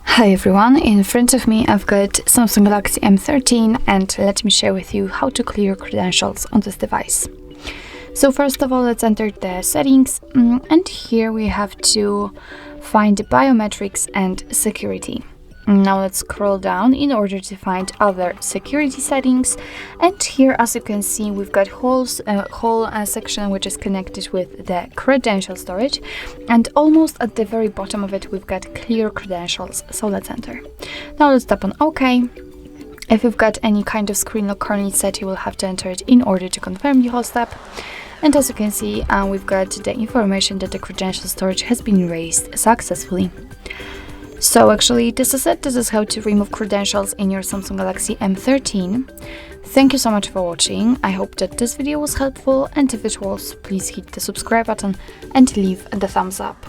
Hi everyone, in front of me I've got Samsung Galaxy M13 and let me share with you how to clear credentials on this device. So first of all, let's enter the settings and here we have to find biometrics and security. Now let's scroll down in order to find other security settings, and here, as you can see, we've got whole section which is connected with the credential storage, and almost at the very bottom of it we've got clear credentials. So let's enter. Now let's tap on OK. If you've got any kind of screen lock currently set, you will have to enter it in order to confirm the whole step. And as you can see, we've got the information that the credential storage has been erased successfully. So actually, this is it. This is how to remove credentials in your Samsung Galaxy M13. Thank you so much for watching. I hope that this video was helpful, and if it was, please hit the subscribe button and leave the thumbs up.